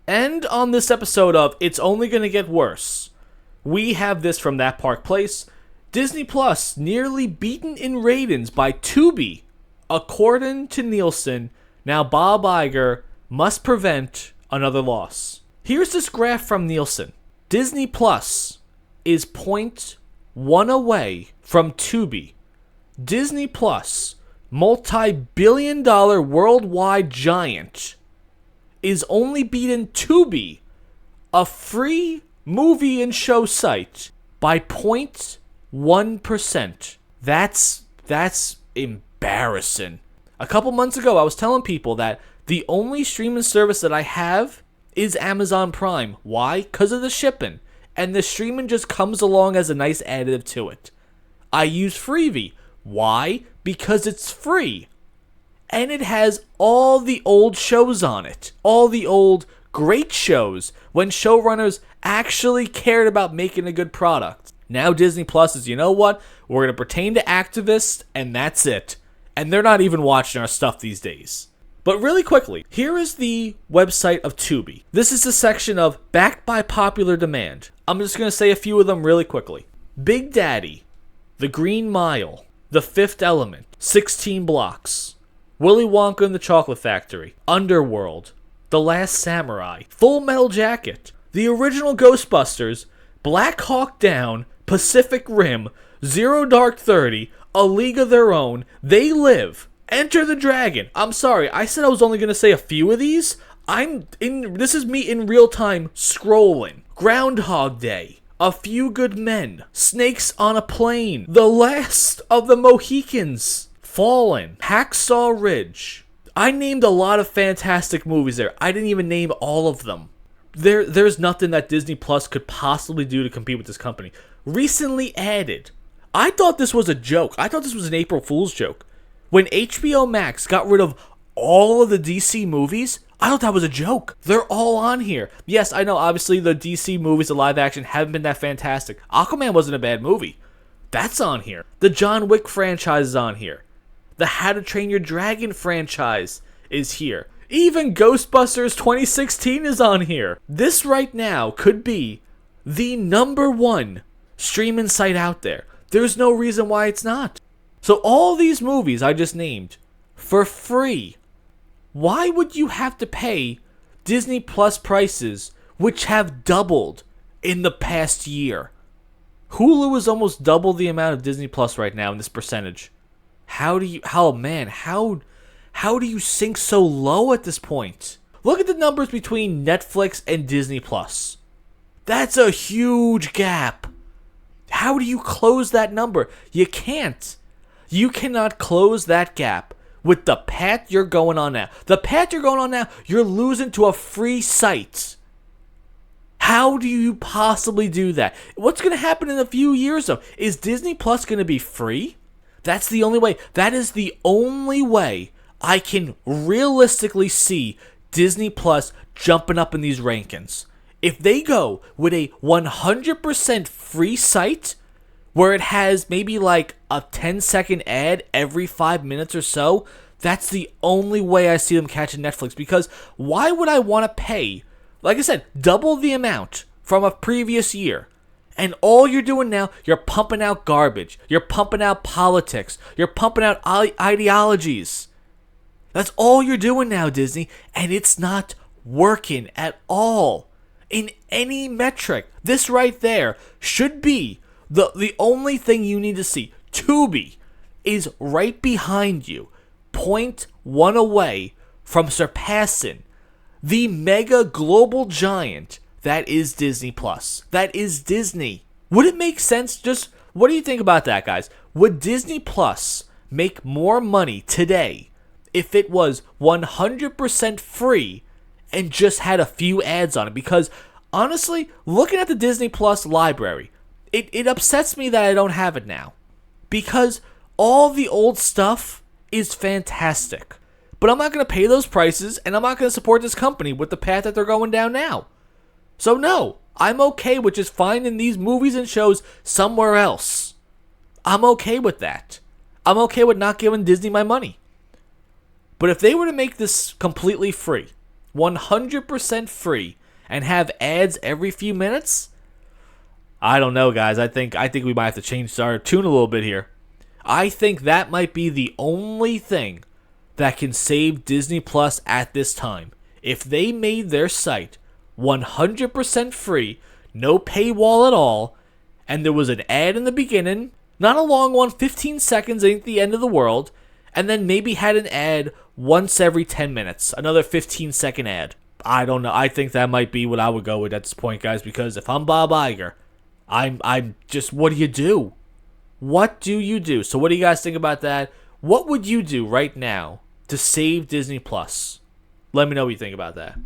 And on this episode of It's Only Gonna Get Worse, we have this from That Park Place. Disney Plus nearly beaten in ratings by Tubi. According to Nielsen, now Bob Iger must prevent another loss. Here's this graph from Nielsen. Disney Plus is 0.1 away from Tubi. Disney Plus, multi-billion-dollar worldwide giant, is only beaten Tubi, a free movie and show site, by 0.1%. That's embarrassing. A couple months ago, I was telling people that the only streaming service that I have is Amazon Prime. Why? Because of the shipping. And the streaming just comes along as a nice additive to it. I use Freevee. Why? Because it's free. And it has all the old shows on it. All the old great shows when showrunners actually cared about making a good product. Now Disney Plus is, you know what? We're going to pertain to activists, and that's it. And they're not even watching our stuff these days. But really quickly, here is the website of Tubi. This is the section of Backed by Popular Demand. I'm just going to say a few of them really quickly. Big Daddy, The Green Mile, The Fifth Element, 16 Blocks, Willy Wonka and the Chocolate Factory, Underworld, The Last Samurai, Full Metal Jacket, The Original Ghostbusters, Black Hawk Down, Pacific Rim, Zero Dark 30, A League of Their Own, They Live, Enter the Dragon. I'm sorry, I said I was only going to say a few of these. This is me in real time scrolling. Groundhog Day, A Few Good Men, Snakes on a Plane, The Last of the Mohicans, Fallen, Hacksaw Ridge. I named a lot of fantastic movies there. I didn't even name all of them. There's nothing that Disney Plus could possibly do to compete with this company. Recently added. I thought this was a joke. I thought this was an April Fool's joke. When HBO Max got rid of all of the DC movies, I thought that was a joke. They're all on here. Yes, I know, obviously, the DC movies, the live action, haven't been that fantastic. Aquaman wasn't a bad movie. That's on here. The John Wick franchise is on here. The How to Train Your Dragon franchise is here. Even Ghostbusters 2016 is on here. This right now could be the #1 streaming site out there. There's no reason why it's not. So all these movies I just named, for free. Why would you have to pay Disney Plus prices which have doubled in the past year? Hulu is almost double the amount of Disney Plus right now in this percentage. How do you sink so low at this point? Look at the numbers between Netflix and Disney Plus. That's a huge gap. How do you close that number? You can't. You cannot close that gap with the path you're going on now. The path you're going on now, you're losing to a free site. How do you possibly do that? What's going to happen in a few years, though? Is Disney Plus going to be free? That's the only way. That is the only way I can realistically see Disney Plus jumping up in these rankings. If they go with a 100% free site, where it has maybe like a 10-second ad every 5 minutes or so, that's the only way I see them catching Netflix. Because why would I want to pay, like I said, double the amount from a previous year? And all you're doing now, you're pumping out garbage. You're pumping out politics. You're pumping out ideologies. That's all you're doing now, Disney. And it's not working at all. In any metric. This right there should be the only thing you need to see. Tubi is right behind you, 0.1 away from surpassing the mega global giant that is Disney Plus. That is Disney. Would it make sense? Just what do you think about that, guys? Would Disney Plus make more money today if it was 100% free and just had a few ads on it? Because honestly, looking at the Disney Plus library, it upsets me that I don't have it now. Because all the old stuff is fantastic. But I'm not going to pay those prices, and I'm not going to support this company with the path that they're going down now. So no, I'm okay with just finding these movies and shows somewhere else. I'm okay with that. I'm okay with not giving Disney my money. But if they were to make this completely free, 100% free and have ads every few minutes? I don't know, guys. I think we might have to change our tune a little bit here. I think that might be the only thing that can save Disney Plus at this time. If they made their site 100% free, no paywall at all, and there was an ad in the beginning, not a long one, 15 seconds ain't the end of the world, and then maybe had an ad once every 10 minutes, another 15-second ad. I don't know. I think that might be what I would go with at this point, guys, because if I'm Bob Iger, I'm just, what do you do? What do you do? So what do you guys think about that? What would you do right now to save Disney Plus? Let me know what you think about that.